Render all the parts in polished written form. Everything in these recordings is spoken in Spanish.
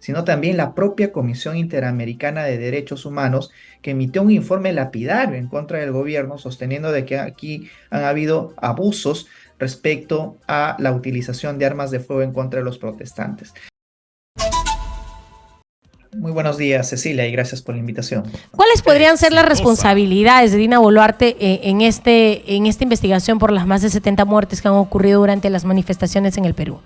sino también la propia Comisión Interamericana de Derechos Humanos, que emitió un informe lapidario en contra del gobierno, sosteniendo de que aquí han habido abusos respecto a la utilización de armas de fuego en contra de los protestantes. Muy buenos días, Cecilia, y gracias por la invitación. ¿Cuáles podrían ser las Exitosa. responsabilidades de Dina Boluarte en esta investigación por las más de 70 muertes que han ocurrido durante las manifestaciones en el Perú?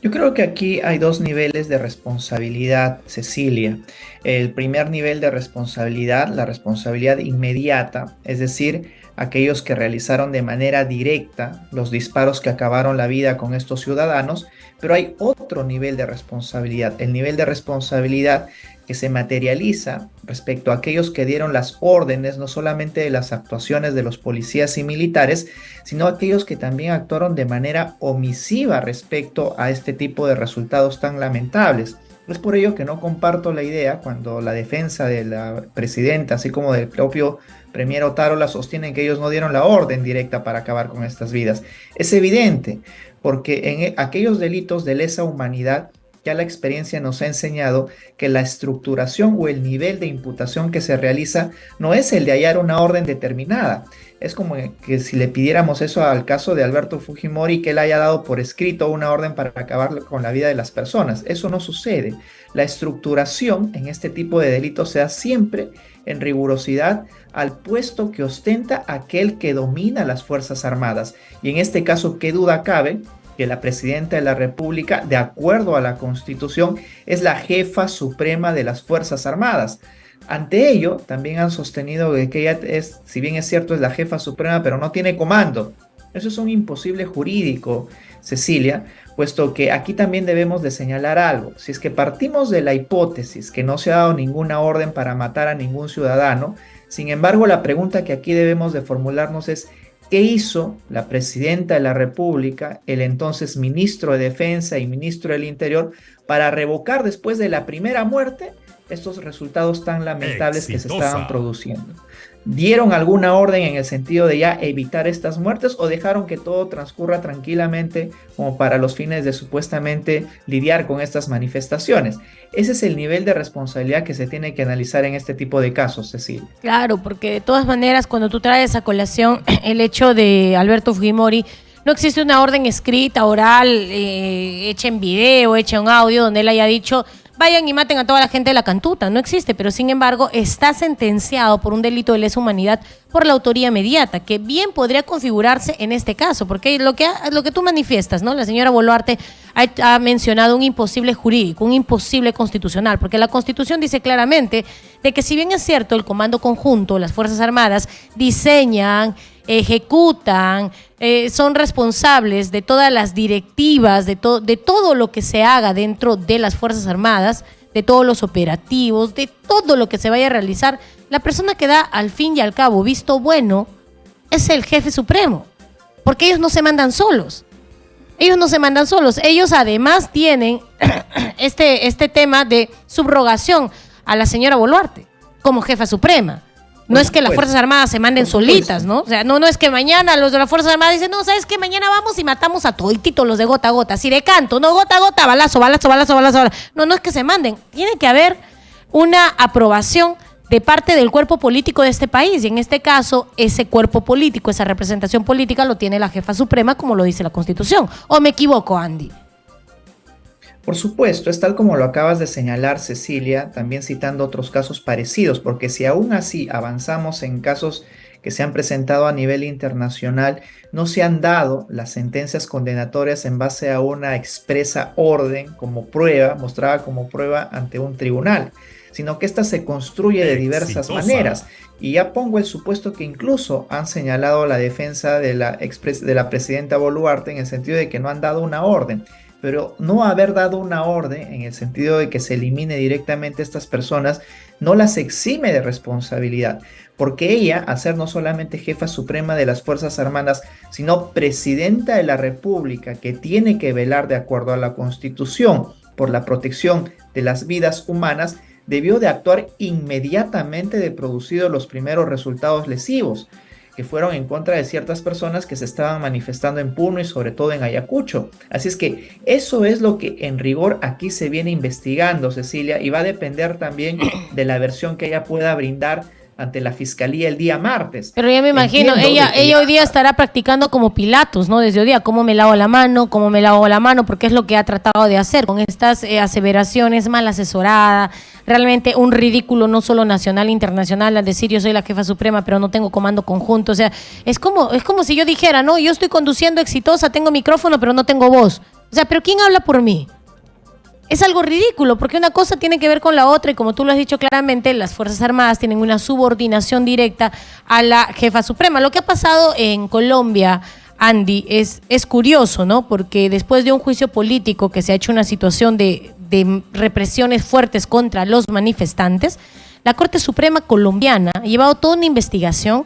Yo creo que aquí hay dos niveles de responsabilidad, Cecilia. El primer nivel de responsabilidad, la responsabilidad inmediata, es decir, aquellos que realizaron de manera directa los disparos que acabaron la vida con estos ciudadanos, pero hay otro nivel de responsabilidad, el nivel de responsabilidad que se materializa respecto a aquellos que dieron las órdenes, no solamente de las actuaciones de los policías y militares, sino aquellos que también actuaron de manera omisiva respecto a este tipo de resultados tan lamentables. Es por ello que no comparto la idea cuando la defensa de la presidenta, así como del propio premier Otárola, sostienen que ellos no dieron la orden directa para acabar con estas vidas. Es evidente, porque en aquellos delitos de lesa humanidad, ya la experiencia nos ha enseñado que la estructuración o el nivel de imputación que se realiza no es el de hallar una orden determinada. Es como que si le pidiéramos eso al caso de Alberto Fujimori, que él haya dado por escrito una orden para acabar con la vida de las personas. Eso no sucede. La estructuración en este tipo de delitos se da siempre en rigurosidad al puesto que ostenta aquel que domina las Fuerzas Armadas. Y en este caso, ¿qué duda cabe? Que la presidenta de la República, de acuerdo a la Constitución, es la jefa suprema de las Fuerzas Armadas. Ante ello, también han sostenido que ella es, si bien es cierto, es la jefa suprema, pero no tiene comando. Eso es un imposible jurídico, Cecilia, puesto que aquí también debemos de señalar algo. Si es que partimos de la hipótesis que no se ha dado ninguna orden para matar a ningún ciudadano, sin embargo, la pregunta que aquí debemos de formularnos es: ¿qué hizo la presidenta de la República, el entonces ministro de Defensa y ministro del Interior, para revocar después de la primera muerte estos resultados tan lamentables que se estaban Exitosa. produciendo? ¿Dieron alguna orden en el sentido de ya evitar estas muertes o dejaron que todo transcurra tranquilamente como para los fines de supuestamente lidiar con estas manifestaciones? Ese es el nivel de responsabilidad que se tiene que analizar en este tipo de casos, Cecilia. Claro, porque de todas maneras, cuando tú traes a colación el hecho de Alberto Fujimori, no existe una orden escrita, oral, hecha en video, hecha en audio, donde él haya dicho: vayan y maten a toda la gente de la cantuta. No existe, pero sin embargo está sentenciado por un delito de lesa humanidad por la autoría inmediata, que bien podría configurarse en este caso, porque lo que tú manifiestas, ¿no? La señora Boluarte ha mencionado un imposible jurídico, un imposible constitucional, porque la Constitución dice claramente de que, si bien es cierto, el Comando Conjunto, las Fuerzas Armadas diseñan, ejecutan, son responsables de todas las directivas, de todo lo que se haga dentro de las Fuerzas Armadas, de todos los operativos, de todo lo que se vaya a realizar, la persona que da al fin y al cabo visto bueno es el jefe supremo, porque ellos no se mandan solos. Ellos no se mandan solos. Ellos además tienen este tema de subrogación a la señora Boluarte como jefa suprema. No es que las Fuerzas Armadas se manden solitas, ¿no? O sea, no es que mañana los de las Fuerzas Armadas dicen: no, ¿sabes qué? Mañana vamos y matamos a todititos los de gota a gota. Así de canto, no, gota a gota, balazo, balazo, balazo, balazo. No es que se manden. Tiene que haber una aprobación de parte del cuerpo político de este país. Y en este caso, ese cuerpo político, esa representación política lo tiene la jefa suprema, como lo dice la Constitución. ¿O me equivoco, Andy? Por supuesto, es tal como lo acabas de señalar, Cecilia, también citando otros casos parecidos, porque si aún así avanzamos en casos que se han presentado a nivel internacional, no se han dado las sentencias condenatorias en base a una expresa orden como prueba, mostrada como prueba ante un tribunal, sino que ésta se construye de diversas Exitosa. maneras. Y ya pongo el supuesto que incluso han señalado la defensa de la presidenta Boluarte en el sentido de que no han dado una orden. Pero no haber dado una orden en el sentido de que se elimine directamente a estas personas no las exime de responsabilidad, porque ella, al ser no solamente jefa suprema de las Fuerzas Armadas, sino presidenta de la República, que tiene que velar de acuerdo a la Constitución por la protección de las vidas humanas, debió de actuar inmediatamente de producido los primeros resultados lesivos. que fueron en contra de ciertas personas que se estaban manifestando en Puno y sobre todo en Ayacucho. Así es que eso es lo que en rigor aquí se viene investigando, Cecilia, y va a depender también de la versión que ella pueda brindar ante la fiscalía el día martes. Pero ya me imagino, ella hoy día estará practicando como Pilatos, ¿no? Desde hoy día, cómo me lavo la mano, porque es lo que ha tratado de hacer con estas aseveraciones mal asesorada, realmente un ridículo no solo nacional e internacional al decir yo soy la jefa suprema pero no tengo comando conjunto, o sea, es como si yo dijera, no, yo estoy conduciendo exitosa, tengo micrófono pero no tengo voz, o sea, pero ¿quién habla por mí? Es algo ridículo, porque una cosa tiene que ver con la otra y como tú lo has dicho claramente, las Fuerzas Armadas tienen una subordinación directa a la jefa suprema. Lo que ha pasado en Colombia, Andy, es curioso, ¿no? Porque después de un juicio político que se ha hecho una situación de represiones fuertes contra los manifestantes, la Corte Suprema colombiana ha llevado toda una investigación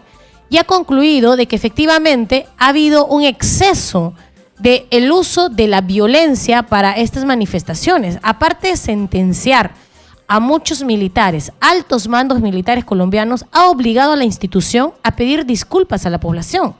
y ha concluido de que efectivamente ha habido un exceso de el uso de la violencia para estas manifestaciones. Aparte de sentenciar a muchos militares, altos mandos militares colombianos, ha obligado a la institución a pedir disculpas a la población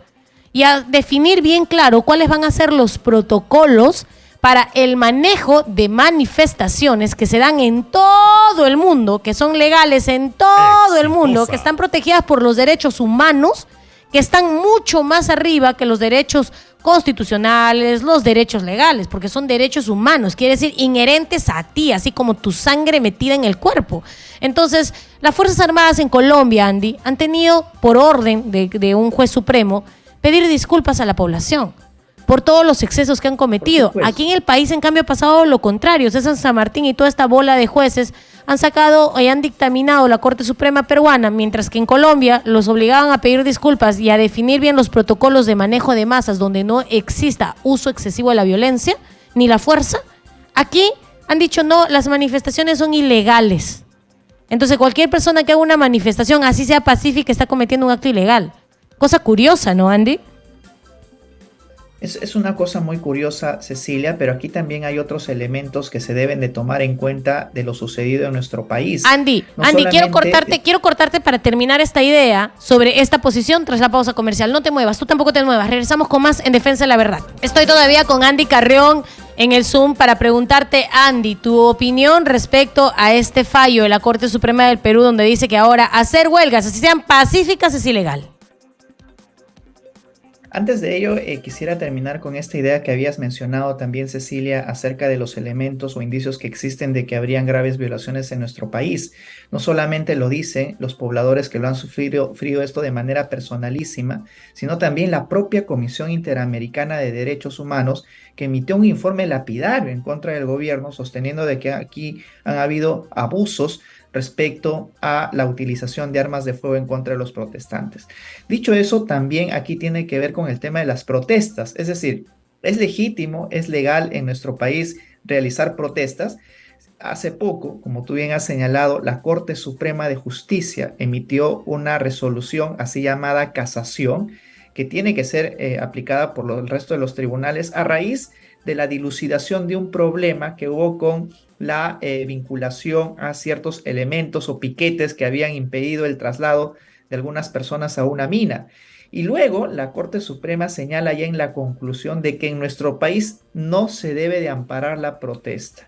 y a definir bien claro cuáles van a ser los protocolos para el manejo de manifestaciones que se dan en todo el mundo, que son legales en todo el mundo, que están protegidas por los derechos humanos, que están mucho más arriba que los derechos constitucionales, los derechos legales, porque son derechos humanos, quiere decir inherentes a ti, así como tu sangre metida en el cuerpo. Entonces, las Fuerzas Armadas en Colombia, Andy, han tenido, por orden de un juez supremo, pedir disculpas a la población por todos los excesos que han cometido. Aquí en el país, en cambio, ha pasado lo contrario. César San Martín y toda esta bola de jueces han sacado y han dictaminado la Corte Suprema peruana, mientras que en Colombia los obligaban a pedir disculpas y a definir bien los protocolos de manejo de masas donde no exista uso excesivo de la violencia ni la fuerza. Aquí han dicho no, las manifestaciones son ilegales. Entonces cualquier persona que haga una manifestación, así sea pacífica, está cometiendo un acto ilegal. Cosa curiosa, ¿no, Andy? Es una cosa muy curiosa, Cecilia, pero aquí también hay otros elementos que se deben de tomar en cuenta de lo sucedido en nuestro país. Andy, quiero cortarte para terminar esta idea sobre esta posición tras la pausa comercial. No te muevas, tú tampoco te muevas. Regresamos con más en Defensa de la Verdad. Estoy todavía con Andy Carrión en el Zoom para preguntarte, Andy, tu opinión respecto a este fallo de la Corte Suprema del Perú, donde dice que ahora hacer huelgas, así sean pacíficas, es ilegal. Antes de ello, quisiera terminar con esta idea que habías mencionado también, Cecilia, acerca de los elementos o indicios que existen de que habrían graves violaciones en nuestro país. No solamente lo dicen los pobladores que lo han sufrido esto de manera personalísima, sino también la propia Comisión Interamericana de Derechos Humanos, que emitió un informe lapidario en contra del gobierno, sosteniendo de que aquí han habido abusos respecto a la utilización de armas de fuego en contra de los protestantes. Dicho eso, también aquí tiene que ver con el tema de las protestas, es decir, es legítimo, es legal en nuestro país realizar protestas. Hace poco, como tú bien has señalado, la Corte Suprema de Justicia emitió una resolución así llamada casación, que tiene que ser aplicada por el resto de los tribunales a raíz de la dilucidación de un problema que hubo con la vinculación a ciertos elementos o piquetes que habían impedido el traslado de algunas personas a una mina. Y luego la Corte Suprema señala ya en la conclusión de que en nuestro país no se debe de amparar la protesta.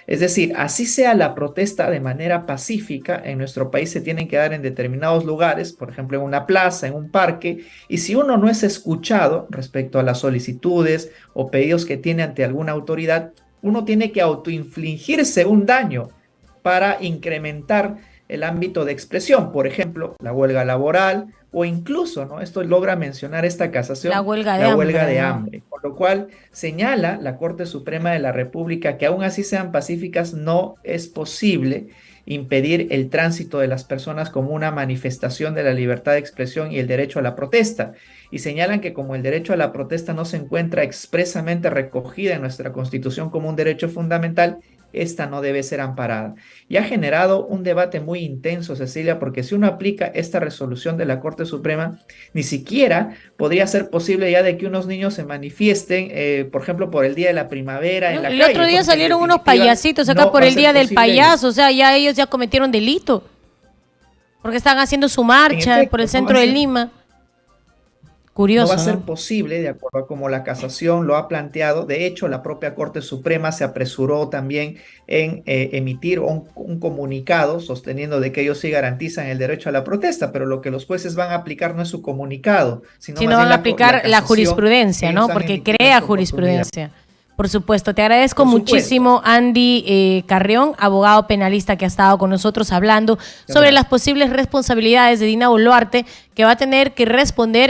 Es decir, así sea la protesta de manera pacífica, en nuestro país se tienen que dar en determinados lugares, por ejemplo en una plaza, en un parque, y si uno no es escuchado respecto a las solicitudes o pedidos que tiene ante alguna autoridad, uno tiene que autoinfligirse un daño para incrementar el ámbito de expresión, por ejemplo, la huelga laboral o incluso, ¿no? Esto logra mencionar esta casación, la huelga de hambre, con lo cual señala la Corte Suprema de la República que aún así sean pacíficas, no es posible impedir el tránsito de las personas como una manifestación de la libertad de expresión y el derecho a la protesta. Y señalan que como el derecho a la protesta no se encuentra expresamente recogida en nuestra Constitución como un derecho fundamental, esta no debe ser amparada. Y ha generado un debate muy intenso, Cecilia, porque si uno aplica esta resolución de la Corte Suprema, ni siquiera podría ser posible ya de que unos niños se manifiesten, por ejemplo, por el Día de la Primavera en la calle. El otro día salieron unos payasitos acá por el Día del Payaso, o sea, ya ellos ya cometieron delito, porque están haciendo su marcha por el centro de Lima. No va a Curioso, ser ¿no? posible, de acuerdo a como la casación lo ha planteado. De hecho, la propia Corte Suprema se apresuró también en emitir un comunicado sosteniendo de que ellos sí garantizan el derecho a la protesta, pero lo que los jueces van a aplicar no es su comunicado, sino Si no más bien van a la aplicar la casación que jurisprudencia, ellos ¿no? han Porque emitido en crea su oportunidad. jurisprudencia. Por supuesto, te agradezco Por supuesto, muchísimo, Andy Carrión, abogado penalista que ha estado con nosotros hablando sobre las Gabriel. posibles responsabilidades de Dina Boluarte, que va a tener que responder